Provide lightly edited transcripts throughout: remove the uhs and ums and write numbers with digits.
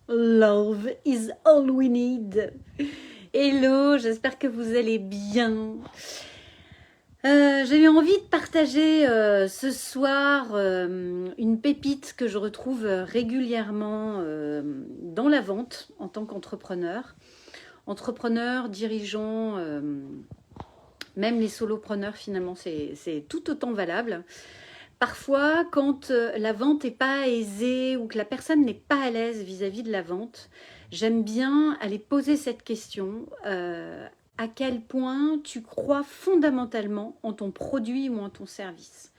Love is all we need. Hello, j'espère que vous allez bien. J'ai eu envie de partager ce soir une pépite que je retrouve régulièrement dans la vente en tant qu'entrepreneur. Entrepreneur, dirigeant, même les solopreneurs finalement, c'est tout autant valable. Parfois, quand la vente n'est pas aisée ou que la personne n'est pas à l'aise vis-à-vis de la vente, j'aime bien aller poser cette question. À quel point tu crois fondamentalement en ton produit ou en ton service?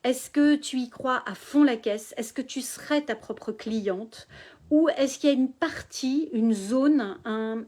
Est-ce que tu y crois à fond la caisse? Est-ce que tu serais ta propre cliente? Ou est-ce qu'il y a une partie, une zone, un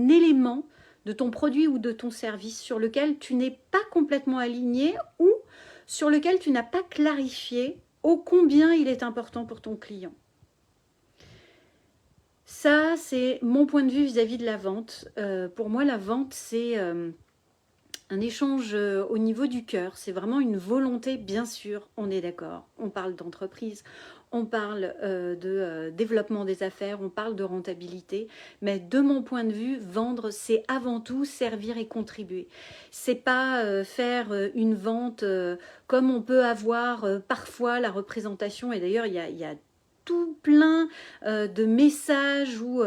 élément de ton produit ou de ton service sur lequel tu n'es pas complètement aligné ou sur lequel tu n'as pas clarifié ô combien il est important pour ton client? Ça, c'est mon point de vue vis-à-vis de la vente. Pour moi, la vente, c'est un échange au niveau du cœur. C'est vraiment une volonté, bien sûr, on est d'accord. On parle d'entreprise, on parle de développement des affaires, on parle de rentabilité. Mais de mon point de vue, vendre, c'est avant tout servir et contribuer. C'est pas faire une vente comme on peut avoir parfois la représentation. Et d'ailleurs, il y a tout plein de messages ou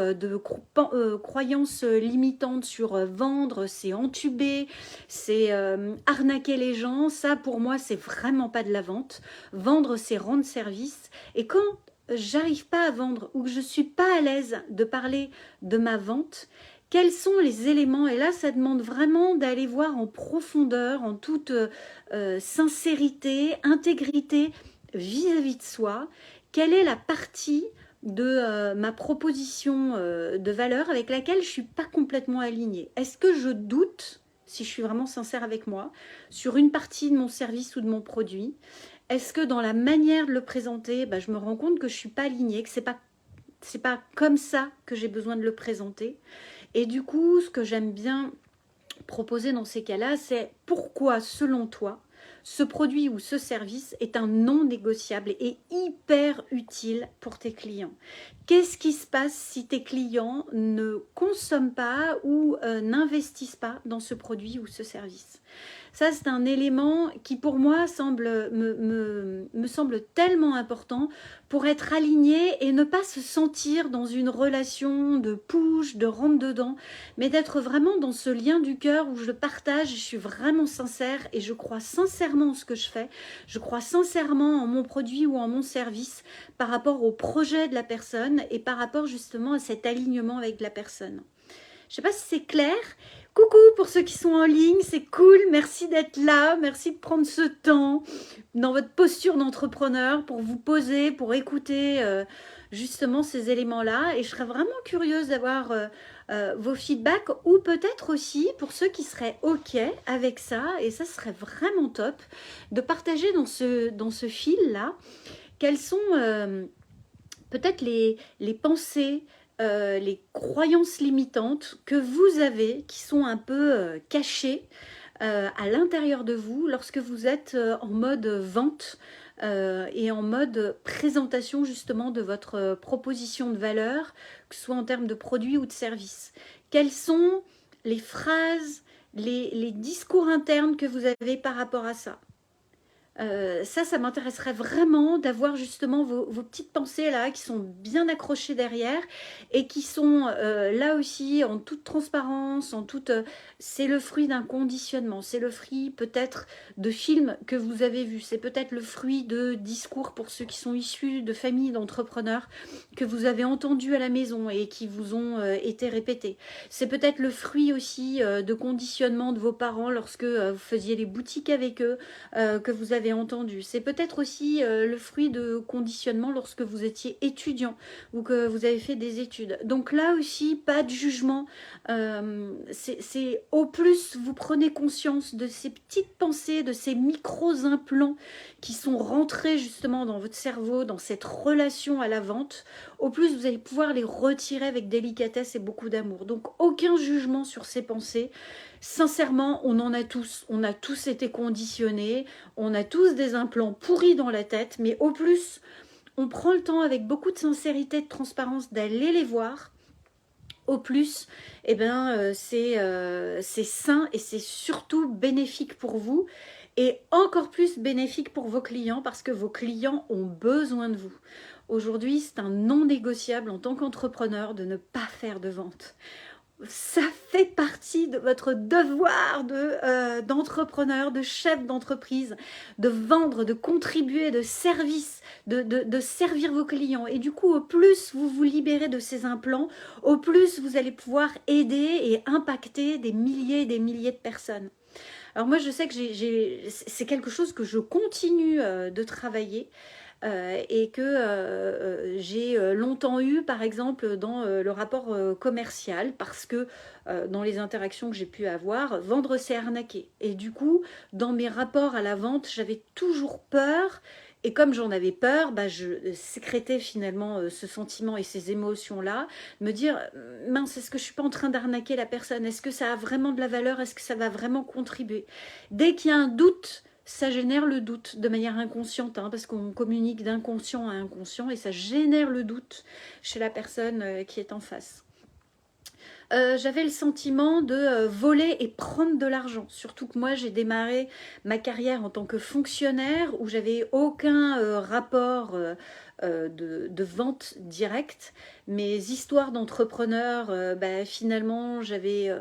croyances limitantes sur vendre, c'est entuber, c'est arnaquer les gens. Ça, pour moi, c'est vraiment pas de la vente. Vendre, c'est rendre service. Et quand j'arrive pas à vendre ou que je suis pas à l'aise de parler de ma vente, quels sont les éléments? Et là, ça demande vraiment d'aller voir en profondeur, en toute sincérité, intégrité vis-à-vis de soi. Quelle est la partie de ma proposition de valeur avec laquelle je ne suis pas complètement alignée? Est-ce que je doute, si je suis vraiment sincère avec moi, sur une partie de mon service ou de mon produit? Est-ce que dans la manière de le présenter, je me rends compte que je ne suis pas alignée, que c'est pas comme ça que j'ai besoin de le présenter? Et du coup, ce que j'aime bien proposer dans ces cas-là, c'est pourquoi, selon toi, ce produit ou ce service est un non négociable et hyper utile pour tes clients. Qu'est-ce qui se passe si tes clients ne consomment pas ou n'investissent pas dans ce produit ou ce service? Ça, c'est un élément qui, pour moi, me semble tellement important pour être aligné et ne pas se sentir dans une relation de push, de rentre-dedans, mais d'être vraiment dans ce lien du cœur où je partage, je suis vraiment sincère et je crois sincèrement en ce que je fais. Je crois sincèrement en mon produit ou en mon service par rapport au projet de la personne et par rapport justement à cet alignement avec la personne. Je ne sais pas si c'est clair. Coucou pour ceux qui sont en ligne, c'est cool, merci d'être là, merci de prendre ce temps dans votre posture d'entrepreneur pour vous poser, pour écouter justement ces éléments-là. Et je serais vraiment curieuse d'avoir vos feedbacks ou peut-être aussi pour ceux qui seraient OK avec ça, et ça serait vraiment top, de partager dans ce fil-là quelles sont peut-être les pensées, les croyances limitantes que vous avez, qui sont un peu cachées à l'intérieur de vous lorsque vous êtes en mode vente et en mode présentation justement de votre proposition de valeur, que ce soit en termes de produits ou de services. Quelles sont les phrases, les discours internes que vous avez par rapport à ça? Ça m'intéresserait vraiment d'avoir justement vos petites pensées là qui sont bien accrochées derrière et qui sont là aussi en toute transparence, c'est le fruit d'un conditionnement, c'est le fruit peut-être de films que vous avez vus, c'est peut-être le fruit de discours pour ceux qui sont issus de familles d'entrepreneurs que vous avez entendus à la maison et qui vous ont été répétés. C'est peut-être le fruit aussi de conditionnement de vos parents lorsque vous faisiez les boutiques avec eux, que vous avez entendu. C'est peut-être aussi le fruit de conditionnement lorsque vous étiez étudiant ou que vous avez fait des études. Donc là aussi, pas de jugement. C'est au plus vous prenez conscience de ces petites pensées, de ces micro-implants qui sont rentrés justement dans votre cerveau, dans cette relation à la vente, au plus vous allez pouvoir les retirer avec délicatesse et beaucoup d'amour. Donc aucun jugement sur ces pensées. Sincèrement, on en a tous. On a tous été conditionnés. On a tous des implants pourris dans la tête. Mais au plus, on prend le temps avec beaucoup de sincérité, de transparence d'aller les voir, au plus, eh ben, c'est sain et c'est surtout bénéfique pour vous et encore plus bénéfique pour vos clients parce que vos clients ont besoin de vous. Aujourd'hui, c'est un non négociable en tant qu'entrepreneur de ne pas faire de vente. Ça fait partie de votre devoir d'entrepreneur, de chef d'entreprise, de vendre, de contribuer, de service, de servir vos clients. Et du coup, au plus vous vous libérez de ces implants, au plus vous allez pouvoir aider et impacter des milliers et des milliers de personnes. Alors moi, je sais que c'est quelque chose que je continue de travailler. Et que j'ai longtemps eu, par exemple, dans le rapport commercial, parce que dans les interactions que j'ai pu avoir, vendre, c'est arnaquer. Et du coup, dans mes rapports à la vente, j'avais toujours peur. Et comme j'en avais peur, bah, je sécrétais finalement ce sentiment et ces émotions-là, me dire, mince, est-ce que je ne suis pas en train d'arnaquer la personne? Est-ce que ça a vraiment de la valeur? Est-ce que ça va vraiment contribuer? Dès qu'il y a un doute, ça génère le doute de manière inconsciente, hein, parce qu'on communique d'inconscient à inconscient et ça génère le doute chez la personne qui est en face. J'avais le sentiment de voler et prendre de l'argent. Surtout que moi, j'ai démarré ma carrière en tant que fonctionnaire où j'avais aucun rapport de vente directe. Mes histoires d'entrepreneur, bah, finalement, j'avais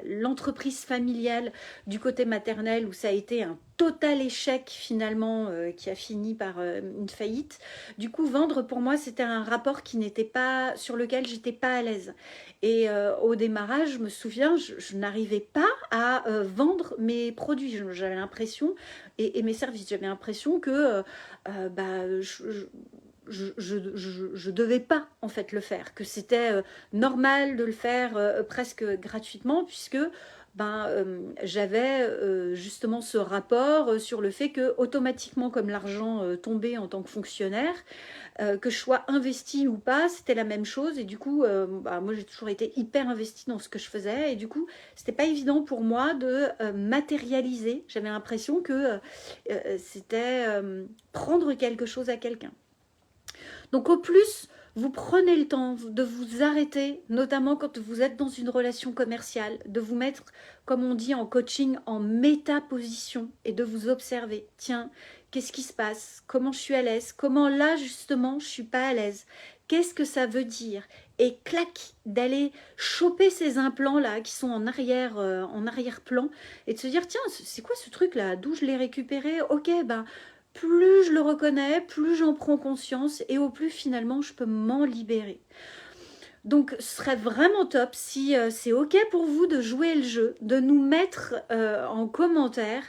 l'entreprise familiale du côté maternel où ça a été un total échec finalement qui a fini par une faillite. Du coup, vendre pour moi, c'était un rapport qui n'était pas, sur lequel j'étais pas à l'aise. Et au démarrage, je me souviens, je n'arrivais pas à vendre mes produits. J'avais l'impression, et mes services, j'avais l'impression que bah, je devais pas en fait le faire, que c'était normal de le faire presque gratuitement puisque ben, j'avais justement ce rapport sur le fait que automatiquement comme l'argent tombait en tant que fonctionnaire, que je sois investie ou pas, c'était la même chose et du coup bah, moi j'ai toujours été hyper investie dans ce que je faisais et du coup c'était pas évident pour moi de matérialiser. J'avais l'impression que c'était prendre quelque chose à quelqu'un. Donc au plus, vous prenez le temps de vous arrêter, notamment quand vous êtes dans une relation commerciale, de vous mettre, comme on dit en coaching, en métaposition et de vous observer. Tiens, qu'est-ce qui se passe? Comment je suis à l'aise? Comment là, justement, je ne suis pas à l'aise? Qu'est-ce que ça veut dire? Et clac, d'aller choper ces implants-là qui sont en arrière-plan et de se dire, tiens, c'est quoi ce truc-là? D'où je l'ai récupéré? Ok, ben plus je le reconnais, plus j'en prends conscience et au plus finalement je peux m'en libérer. Donc ce serait vraiment top si c'est ok pour vous de jouer le jeu, de nous mettre en commentaire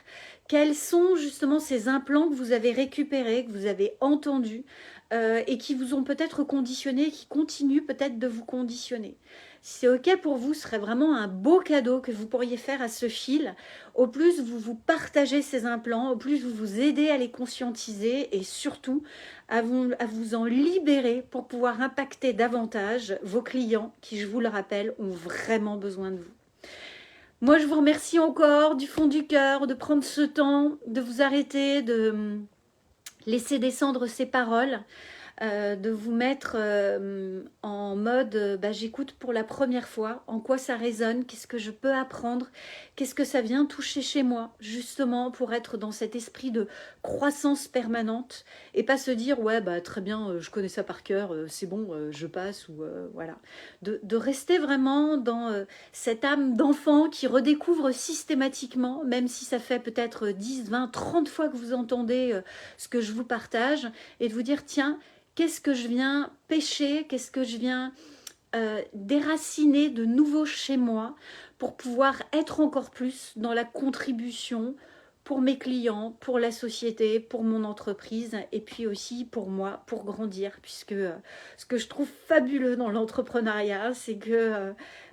quels sont justement ces implants que vous avez récupérés, que vous avez entendus et qui vous ont peut-être conditionné, qui continuent peut-être de vous conditionner. Si c'est ok pour vous, ce serait vraiment un beau cadeau que vous pourriez faire à ce fil. Au plus vous vous partagez ces implants, au plus vous vous aidez à les conscientiser et surtout à vous en libérer pour pouvoir impacter davantage vos clients qui, je vous le rappelle, ont vraiment besoin de vous. Moi, je vous remercie encore du fond du cœur de prendre ce temps, de vous arrêter, de laisser descendre ces paroles. De vous mettre en mode bah, j'écoute pour la première fois, en quoi ça résonne, qu'est-ce que je peux apprendre, qu'est-ce que ça vient toucher chez moi, justement pour être dans cet esprit de croissance permanente et pas se dire ouais bah très bien, je connais ça par cœur, c'est bon, je passe ou voilà. De rester vraiment dans cette âme d'enfant qui redécouvre systématiquement, même si ça fait peut-être 10, 20, 30 fois que vous entendez ce que je vous partage et de vous dire tiens, qu'est-ce que je viens pêcher, qu'est-ce que je viens déraciner de nouveau chez moi pour pouvoir être encore plus dans la contribution pour mes clients, pour la société, pour mon entreprise et puis aussi pour moi, pour grandir. Puisque ce que je trouve fabuleux dans l'entrepreneuriat, c'est que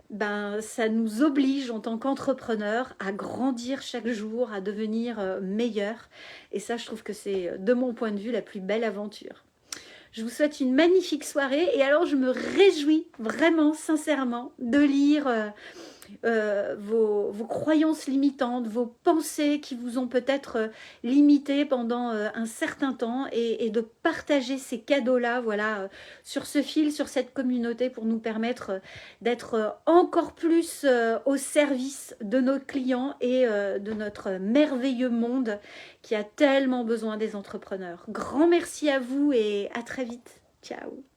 ben, ça nous oblige en tant qu'entrepreneur à grandir chaque jour, à devenir meilleur. Et ça, je trouve que c'est, de mon point de vue, la plus belle aventure. Je vous souhaite une magnifique soirée et alors je me réjouis vraiment, sincèrement, de lire vos croyances limitantes, vos pensées qui vous ont peut-être limité pendant un certain temps et de partager ces cadeaux-là, voilà, sur ce fil, sur cette communauté pour nous permettre d'être encore plus au service de nos clients et de notre merveilleux monde qui a tellement besoin des entrepreneurs. Grand merci à vous et à très vite. Ciao.